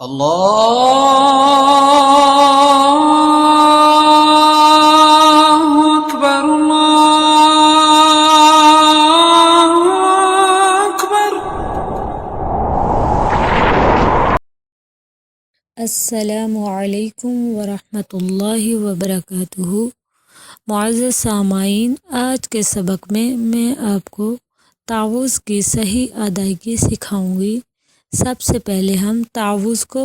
الله أكبر الله أكبر. السلام علیکم ورحمۃ اللہ وبرکاتہ۔ معزز سامعین، آج کے سبق میں آپ کو تعوذ کی صحیح ادائیگی سکھاؤں گی۔ سب سے پہلے ہم تعوذ کو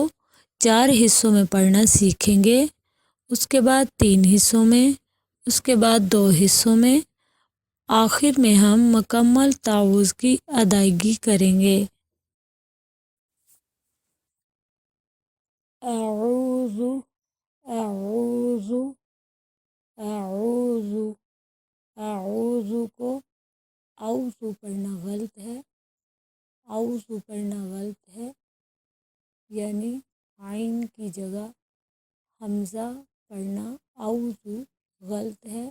4 حصوں میں پڑھنا سیکھیں گے، اس کے بعد 3 حصوں میں، اس کے بعد 2 حصوں میں، آخر میں ہم مکمل تعوذ کی ادائیگی کریں گے۔ اعوذ اعوذ اعوذ اعوذ کو اعوذ پڑھنا غلط ہے، اعوذ پڑھنا غلط ہے، یعنی عین کی جگہ حمزہ پڑھنا اعوذ غلط ہے،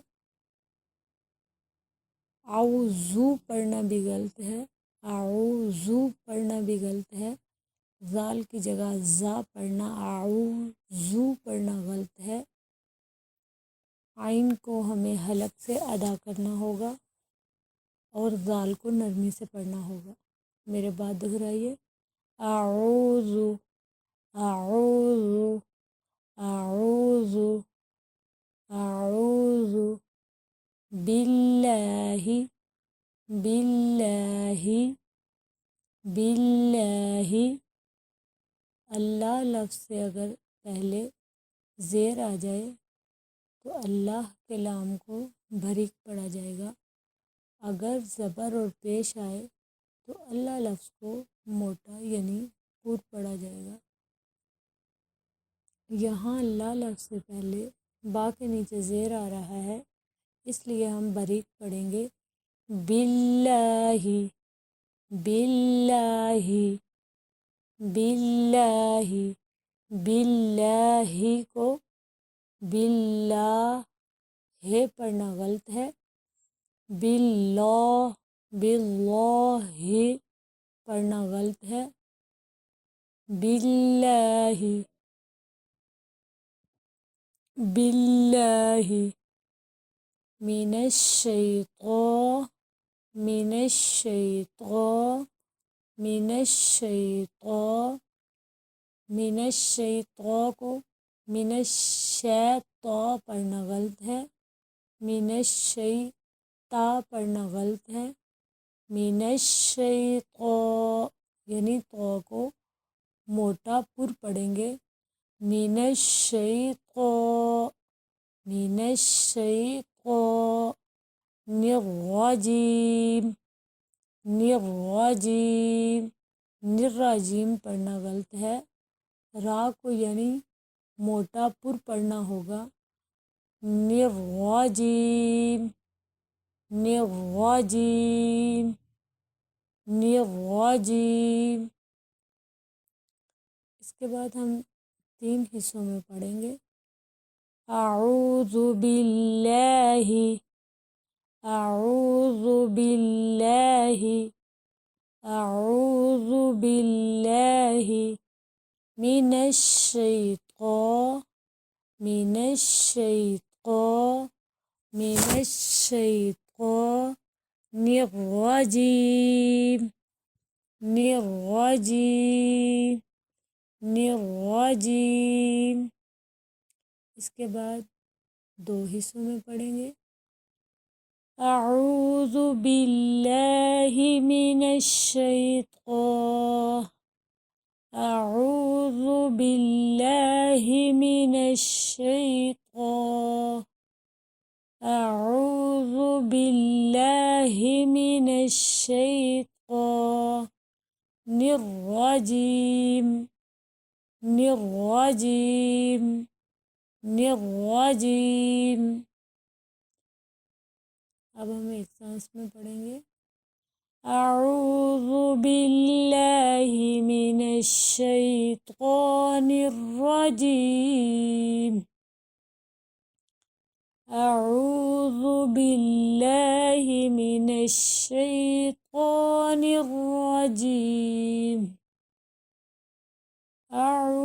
اعوذ پڑھنا بھی غلط ہے، اعوذ پڑھنا بھی غلط ہے، ذال کی جگہ زا پڑھنا اعوذ پڑھنا غلط ہے، عین کو ہمیں حلق سے ادا کرنا ہوگا اور ذال کو نرمی سے پڑھنا ہوگا۔ میرے بات دہرائیے، اعوذ اعوذ اعوذ اعوذ باللہ باللہ باللہ۔ اللہ لفظ سے اگر پہلے زیر آ جائے تو اللہ کے لام کو بھریک پڑھا جائے گا، اگر زبر اور پیش آئے تو اللہ لفظ کو موٹا یعنی پر پڑھا جائے گا۔ یہاں اللہ لفظ سے پہلے با کے نیچے زیر آ رہا ہے، اس لیے ہم بریک پڑھیں گے، باللہ باللہ باللہ۔ باللہ کو باللہ پڑھنا غلط ہے، باللہ باللہ پڑھنا غلط ہے، باللہ باللہ۔ من الشیطان من الشیطان من الشیطان من الشیطان کو من الشیطان پڑھنا غلط ہے، من الشیطان پڑھنا غلط ہے، من الشیطان یعنی تو کو موٹا پر پڑھیں گے، من الشیطان من الشیطان الرجیم الرجیم۔ الرجیم پڑھنا غلط ہے، را کو یعنی موٹا پر پڑھنا ہوگا، الرجیم الرجیم الرجیم۔ اس کے بعد ہم 3 حصوں میں پڑھیں گے، اعوذ باللہ اعوذ باللہ اعوذ باللہ من الشیطان من الشیطان من الشیطان الرجیم الرجیم الرجیم۔ اس کے بعد 2 حصوں میں پڑھیں گے، اعوذ باللہ من الشیطان اعوذ باللہ من الشیطان اعوذ باللہ من الشیطان الرجیم الرجیم الرجیم۔ اب ہم ایک سانس میں پڑھیں گے، اعوذ باللہ من الشیطان الرجیم اعوذ باللہ من الشیطان الرجیم اعوذ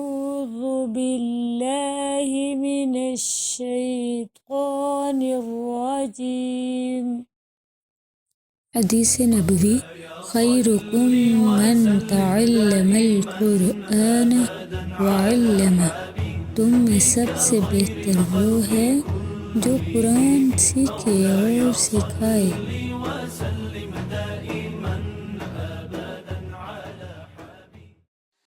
بالله من الشيطان الرجيم. حدیث نبوی: خیرکم من تعلم القرآن وعلمہ. تم میں سب سے بہتر وہ ہے جو قرآن سیکھے اور سکھائے.